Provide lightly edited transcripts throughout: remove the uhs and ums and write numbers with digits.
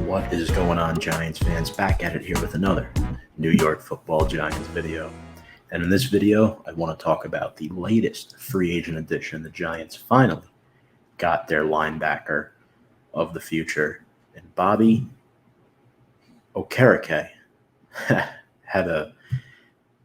What is going on, Giants fans? Back at it here with another New York Football Giants video. And in this video, I want to talk about the latest free agent addition. The Giants finally got their linebacker of the future. And Bobby Okereke had to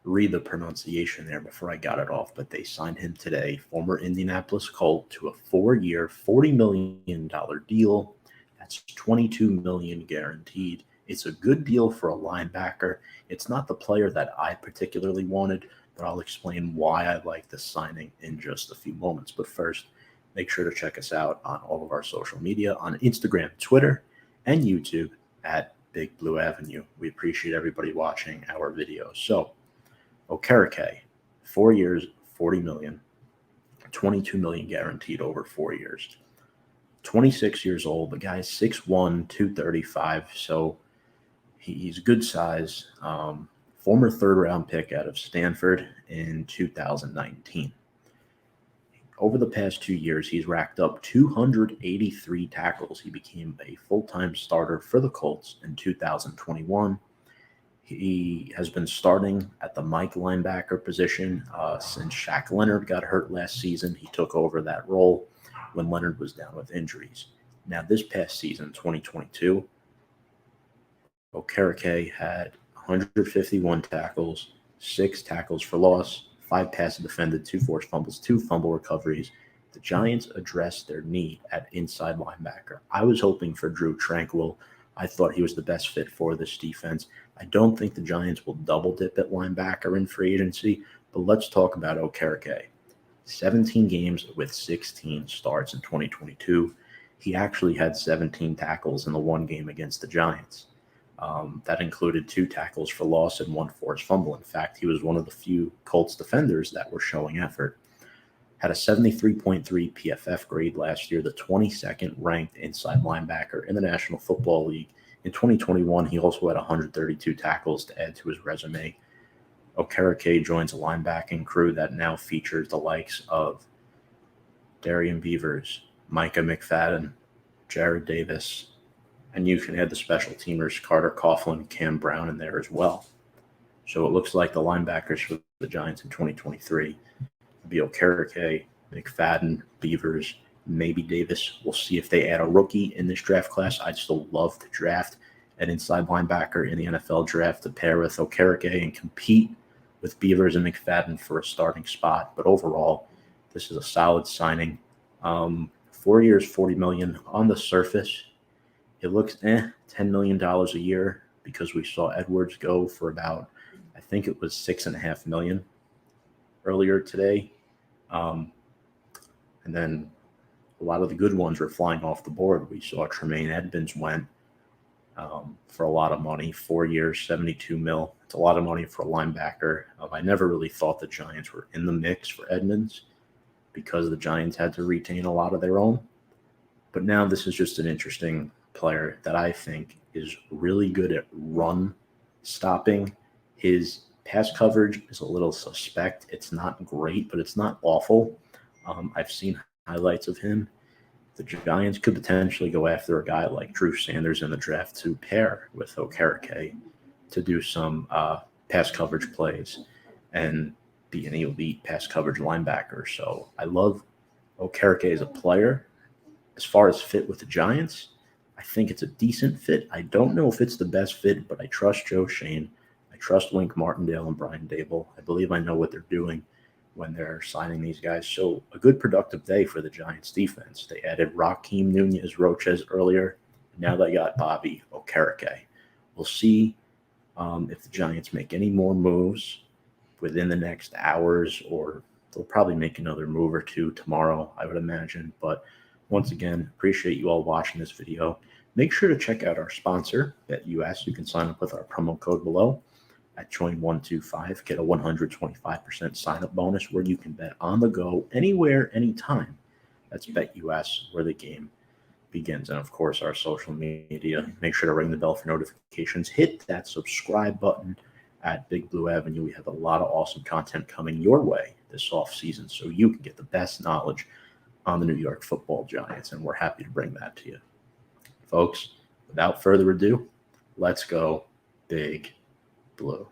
read the pronunciation there before I got it off, but they signed him today, former Indianapolis Colt, to a 4-year, $40 million deal. That's $22 million guaranteed. It's a good deal for a linebacker. It's not the player that I particularly wanted, but I'll explain why I like this signing in just a few moments. But first, make sure to check us out on all of our social media on Instagram, Twitter, and YouTube at Big Blue Avenue. We appreciate everybody watching our videos. So, Okereke, 4 years, $40 million, $22 million guaranteed over 4 years. 26 years old. The guy's 6'1", 235, so he's good size. Former third-round pick out of Stanford in 2019. Over the past 2 years, he's racked up 283 tackles. He became a full-time starter for the Colts in 2021. He has been starting at the Mike linebacker position since Shaq Leonard got hurt last season. He took over that role when Leonard was down with injuries. Now, this past season, 2022, Okereke had 151 tackles, 6 tackles for loss, 5 passes defended, 2 forced fumbles, 2 fumble recoveries. The Giants addressed their need at inside linebacker. I was hoping for Drew Tranquill. I thought he was the best fit for this defense. I don't think the Giants will double dip at linebacker in free agency, but let's talk about Okereke. 17 games with 16 starts in 2022. He actually had 17 tackles in the one game against the Giants. That included 2 tackles for loss and 1 forced fumble. In fact, he was one of the few Colts defenders that were showing effort. Had a 73.3 PFF grade last year, the 22nd ranked inside linebacker in the National Football League. In 2021, he also had 132 tackles to add to his resume. Okereke joins a linebacking crew that now features the likes of Darian Beavers, Micah McFadden, Jared Davis, and you can add the special teamers Carter Coughlin, Cam Brown in there as well. So it looks like the linebackers for the Giants in 2023 will be Okereke, McFadden, Beavers, maybe Davis. We'll see if they add a rookie in this draft class. I'd still love to draft an inside linebacker in the NFL draft to pair with Okereke and compete with Beavers and McFadden for a starting spot. But overall, this is a solid signing. 4 years, $40 million. On the surface, it looks $10 million a year because we saw Edwards go for about, I think it was $6.5 million earlier today. And then a lot of the good ones were flying off the board. We saw Tremaine Edmonds went for a lot of money, 4 years, $72 million. It's a lot of money for a linebacker. I never really thought the Giants were in the mix for Edmonds because the Giants had to retain a lot of their own. But now this is just an interesting player that I think is really good at run stopping. His pass coverage is a little suspect. It's not great, but it's not awful. I've seen highlights of him. The Giants could potentially go after a guy like Drew Sanders in the draft to pair with Okereke to do some pass coverage plays and be an elite pass coverage linebacker. So I love Okereke as a player. As far as fit with the Giants, I think it's a decent fit. I don't know if it's the best fit, but I trust Joe Shane. I trust Wink Martindale and Brian Dable. I believe I know what they're doing when they're signing these guys. So a good productive day for the Giants defense. They added Raheem Nunez-Roches earlier. Now they got Bobby Okereke. We'll see if the Giants make any more moves within the next hours, or they'll probably make another move or two tomorrow, I would imagine. But once again, appreciate you all watching this video. Make sure to check out our sponsor, BetUS. You can sign up with our promo code below at Join125. Get a 125% sign-up bonus where you can bet on the go, anywhere, anytime. That's BetUS, where the game begins. And, of course, our social media. Make sure to ring the bell for notifications. Hit that subscribe button at Big Blue Avenue. We have a lot of awesome content coming your way this offseason so you can get the best knowledge on the New York Football Giants, and we're happy to bring that to you. Folks, the without further ado, let's go Big Blue.